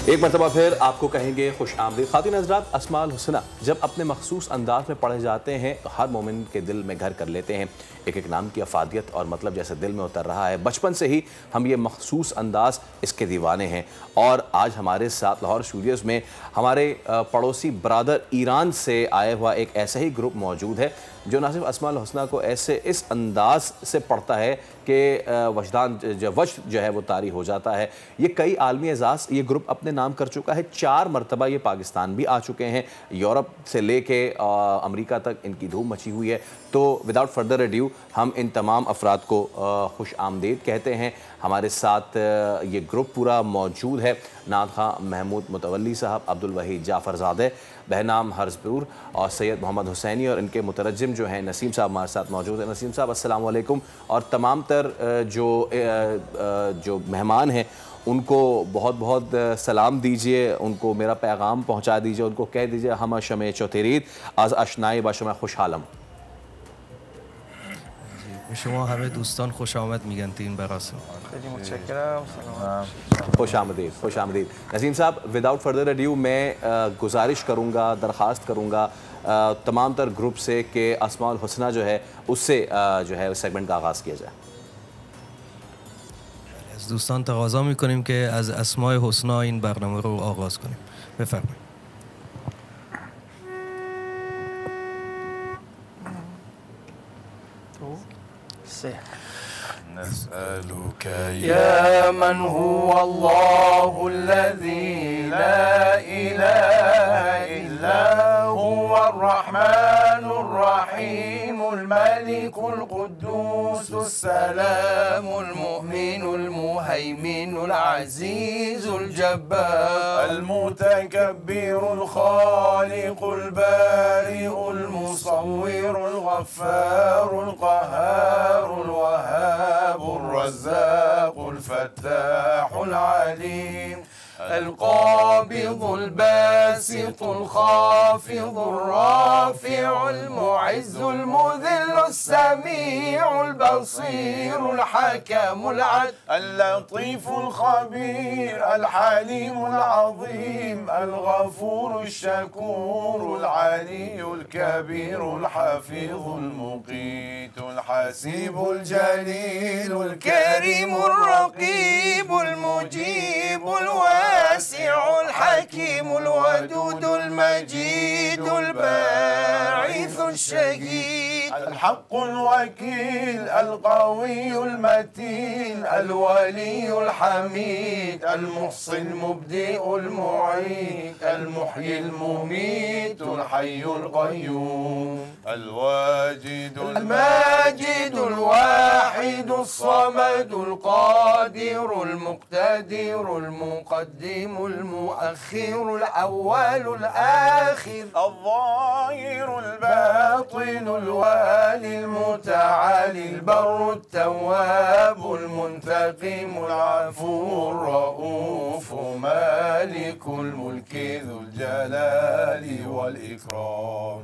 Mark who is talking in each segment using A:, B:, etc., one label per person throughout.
A: एक मरतबा फिर आपको कहेंगे खुश आमदीद। ख़ातिन हज़रात, अस्माउल हुस्ना जब अपने मखसूस अंदाज में पढ़े जाते हैं तो हर मोमिन के दिल में घर कर लेते हैं। एक एक नाम की अफादियत और मतलब जैसे दिल में उतर रहा है। बचपन से ही हम ये मखसूस अंदाज इसके दीवाने हैं। और आज हमारे साथ लाहौर स्टूडियोज़ में हमारे पड़ोसी बरादर ईरान से आया हुआ एक ऐसा ही ग्रुप मौजूद है जो ना सिर्फ अस्माउल हुस्ना को ऐसे इस अंदाज से पढ़ता है कि वजदान जो है वो तारी हो जाता है। ये कई आलमी एजाज़ ये ग्रुप अपने नाम कर चुका है। 4 मरतबा ये पाकिस्तान भी आ चुके हैं। यूरोप से लेके अमेरिका तक इनकी धूम मची हुई है। तो विदाउट फर्दर अड्यू हम इन तमाम अफराद को खुश आमदीद कहते हैं। हमारे साथ ये ग्रुप पूरा मौजूद है। नात खां महमूद मुतवल्ली साहब, अब्दुल वहीद जाफ़रज़ादे, बहनाम हर्ज़पुर और सैयद मोहम्मद हुसैनी और इनके मुतरज्जिम जो हैं नसीम साहब हमारे साथ मौजूद हैं। नसीम साहब अस्सलाम वालेकुम। और तमाम तर जो मेहमान हैं उनको बहुत बहुत सलाम दीजिए, उनको मेरा पैगाम पहुँचा दीजिए, उनको कह दीजिए हम शमे चौथरीद आज अशनाई बाशम खुशहालम।
B: شما همه دوستان خوش آمد میگن تو این مراسم.
C: خیلی متشکرم.
A: खुश आमदीद, खुश आमदीद। नसीम साहब, विदाउट फर्दर अड्यू मैं गुजारिश करूँगा, दरख्वास्त करूँगा तमाम तर ग्रुप से कि अस्माउल हुस्ना जो है उससे जो है सेगमेंट का आगाज़ किया जाए।
B: از دوستان تقاضا میکنیم که از اسماء حسنا این برنامه رو آغاز کنیم. بفرمایید.
C: نسألك يا من هو الله الذي لا إله إلا هو الرحمن الرحيم الملك القدوس السلام المؤمن المهيمن العزيز الجبار المتكبر الخالق البارئ المصور الغفار القهار الوهاب الرزاق الفتاح العليم القابض الباسط الخافض الرافع المعز المذل السميع البصير الحكم العدل اللطيف الخبير الحليم العظيم الغفور الشكور العلي الكبير الحفيظ المقيت الحسيب الجليل الكريم الرقيب المجيب الواسع الحكيم الودود المجيد الباعث الشهيد الحق الوكيل القوي المتين الولي الحميد المحصي المبدئ المعيد المحيي المميت الحي القيوم الواجد الماجد الواحد الصمد القادر المقتدر المقدم المؤخر الأول الآخر الظاهر الباطن الوالي المتعالي البر التواب المنتقم العفو الرؤوف مالك الملك ذو الجلال والإكرام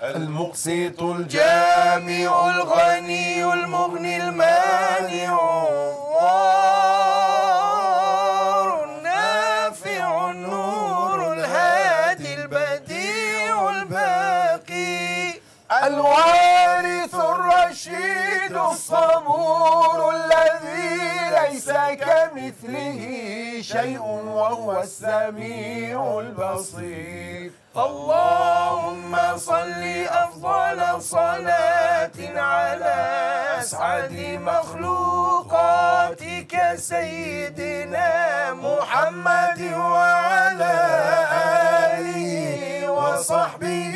C: المقسط الجامع الغني المغني المانع النافع النور الهادي البديع الباقي الوارث الرشيد الصبور الذي ليس كمثله شيء وهو السميع البصير. اللهم صل أفضل صلاة على أسعد مخلوقاتك سيدنا محمد وعلى آله وصحبه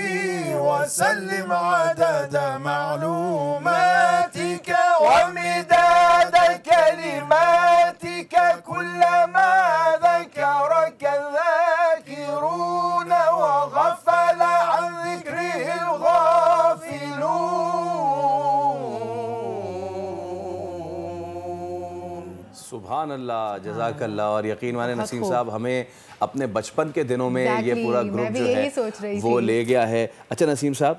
C: وسلم عدد معلوماتك ومداد كلماتك كلما ذكرك الذاكرون وغفل عن ذكره الغافلون.
A: सुभान अल्लाह, जज़ाकल्लाह। और यकीन माने नसीम साहब, हमें अपने बचपन के दिनों में ये पूरा ग्रुप जो है वो ले गया है। अच्छा नसीम साहब,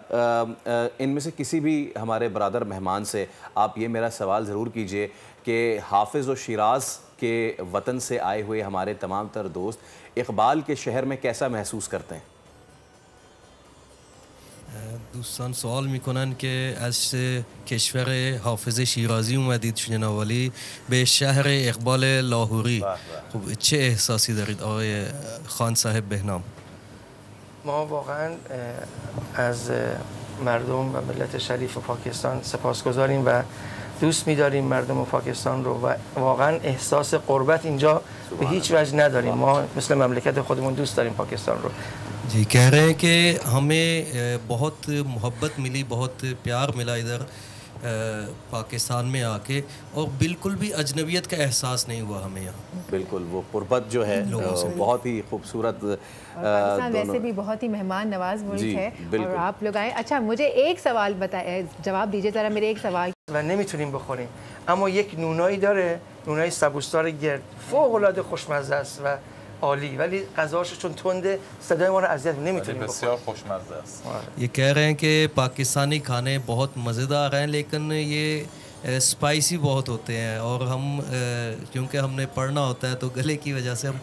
A: इनमें से किसी भी हमारे बरादर मेहमान से आप ये मेरा सवाल ज़रूर कीजिए कि हाफिज़ और शिराज कि वतन से आए हुए हमारे तमाम तर दोस्त इकबाल के शहर में कैसा महसूस करते हैं?
B: دوستان سوال میکنن که از کشور حافظ شیرازی اومدید شناوالی به شهر اقبال لاهوری، خب چه احساسی دارید آقای خان صاحب بهنام؟
D: ما واقعا از مردم و ملت شریف پاکستان سپاسگزاریم و دوست می‌داریم مردم پاکستان رو و واقعا احساس غربت اینجا به هیچ وجه نداریم. ما مثل مملکت خودمون دوست داریم پاکستان رو.
B: जी कह रहे हैं कि हमें बहुत मोहब्बत मिली, बहुत प्यार मिला इधर पाकिस्तान में आके, और बिल्कुल भी अजनबियत का एहसास नहीं हुआ हमें यहाँ।
A: बिल्कुल, वो कुर्बत जो है बहुत ही खूबसूरत।
E: पाकिस्तान वैसे भी बहुत ही मेहमान नवाज मुल्क है और आप लोग आए। अच्छा, मुझे एक सवाल बताए, जवाब दीजिए ज़रा मेरे एक सवाल।
D: و نمیتونیم بخوریم، اما یک نونایی داره، نونای سبوسدار گرد، فوق العاده خوشمزه است و عالی، ولی غذاش چون تنده صدای ما رو اذیت نمیتونیم بخوریم.
C: بسیار خوشمزه است.
B: ये कह रहे हैं कि पाकिस्तानी खाने बहुत मज़ेदार हैं, लेकिन ये स्पाइसी बहुत होते हैं और हम क्योंकि हमने पढ़ना होता है तो गले की वजह से हम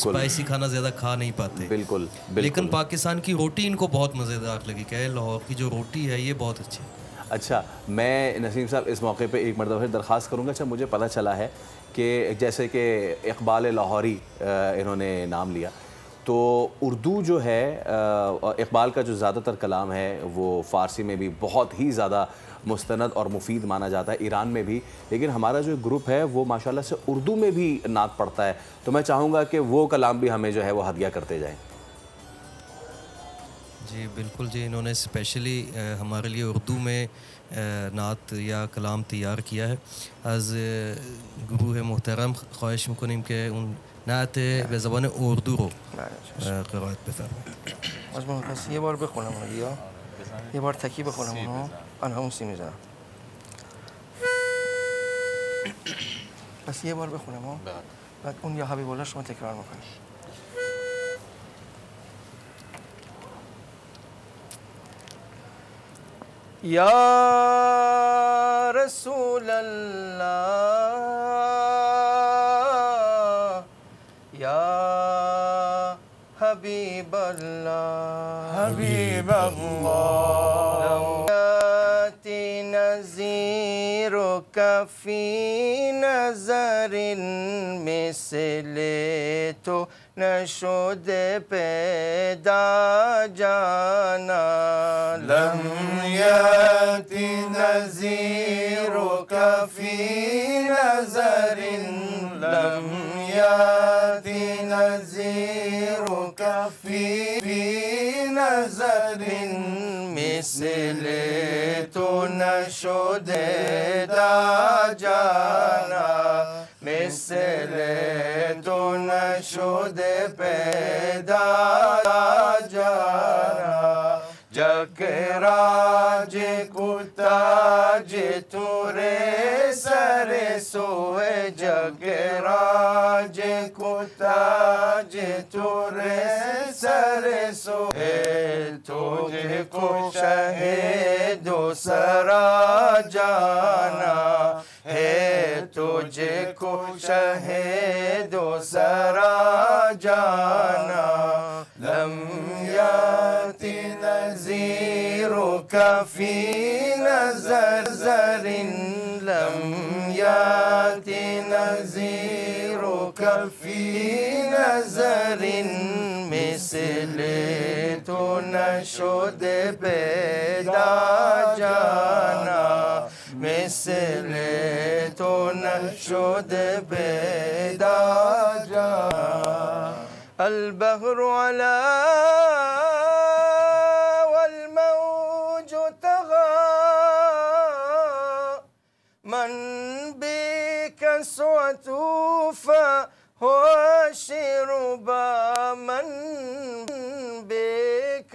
B: स्पाइसी खाना ज़्यादा खा नहीं पाते।
A: बिल्कुल,
B: लेकिन पाकिस्तान की रोटी इनको बहुत मज़ेदार लगी। कहे लाहौर की जो रोटी है ये बहुत अच्छी है।
A: अच्छा, मैं नसीम साहब इस मौके पे एक मरतबा फिर दरख्वास्त करूँगा। अच्छा, मुझे पता चला है कि जैसे कि इकबाल लाहौरी इन्होंने नाम लिया, तो उर्दू जो है इकबाल का जो ज़्यादातर कलाम है वो फ़ारसी में भी बहुत ही ज़्यादा मुस्तनद और मुफीद माना जाता है, ईरान में भी। लेकिन हमारा जो ग्रुप है वो माशाल्लाह से उर्दू में भी नात पढ़ता है, तो मैं चाहूँगा कि वो कलाम भी हमें जो है वो हदिया करते जाएँ।
B: जी बिल्कुल जी, इन्होंने स्पेशली हमारे लिए उर्दू में नात या कलाम तैयार किया है। از گروه محترم خواهش میکنیم که اون نعت به زبان اردو رو قرائت بفرمایید.
D: از من پس یه بار بخونم اونو، یا یه بار تکی بخونم اونو. آن همون سی میزنم. پس یه بار بخونم اون، بعد اون یا حبیب الله شما تکرار میکنید. یا رسول الله یا حبیب الله
C: حبیب الله
D: یاتی نظیرک فی نظر مثل تو نشده پیدا جانا
C: لم یأتی نظیرک فی نظر لم یأتی نظیرک فی نظر
D: مثل تو نشده دا جانا مثل تو نشده پیدا جانا جگ راج کتاج توره سر سوه جگ راج کتاج توره سر سوه تجھ کو شہد و سرا جانا ہے تجھ کو شہد و سرا جانا لم یاتی نظیرک فی نظر زر لم یاتی نظیرک فی نظر مثل تو نشده پیدا جانا مثل تو نشده پیدا جانا البحر علا والموج طغى من بك سوى هو شربا من بك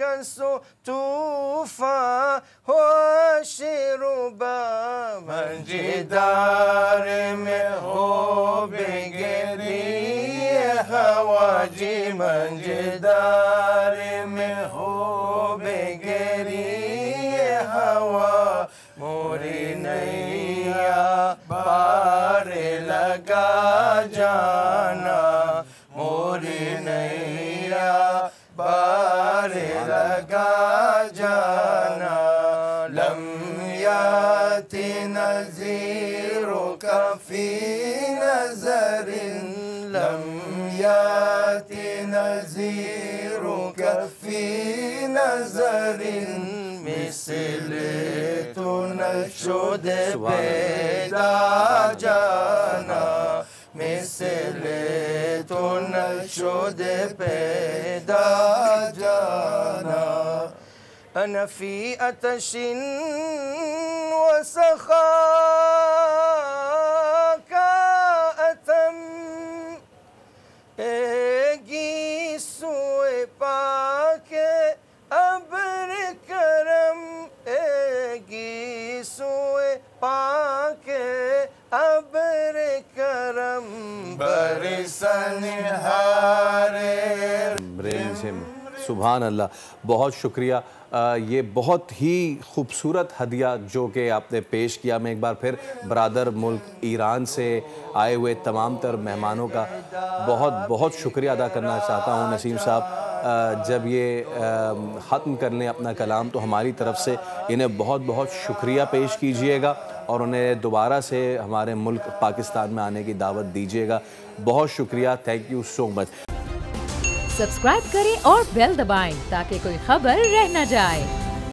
D: توفى هو شربا من جدار میں ہو بگری ہواجی من جدار میں ہو بگری ہوا موری نیا پار لگا جا
C: जाना, मोरी नैया बार लगा जाना, लम याति नज़ीरुका फी नज़रिन, लम याति नज़ीरुका फी नज़रिन, मिसले तो नशुदे पैदा जाना, मिसले तो नशुदे पैदा जाना, अना फी अतशिन वसखा का अतम, एगी सुए पाके अबर करम, एगी सुए पाके अबर करम, बरसन हारे
A: रिमझिम। सुभान अल्लाह, बहुत शुक्रिया। ये बहुत ही खूबसूरत हदिया जो कि आपने पेश किया। मैं एक बार फिर बरादर मुल्क ईरान से आए हुए तमाम तर मेहमानों का बहुत बहुत शुक्रिया अदा करना चाहता हूँ। नसीम साहब जब ये ख़त्म कर लें अपना कलाम तो हमारी तरफ से इन्हें बहुत बहुत शुक्रिया पेश कीजिएगा और उन्हें दोबारा से हमारे मुल्क पाकिस्तान में आने की दावत दीजिएगा। बहुत शुक्रिया, thank you so much.
F: Subscribe करें और बेल दबाएं ताकि कोई खबर रह न जाए।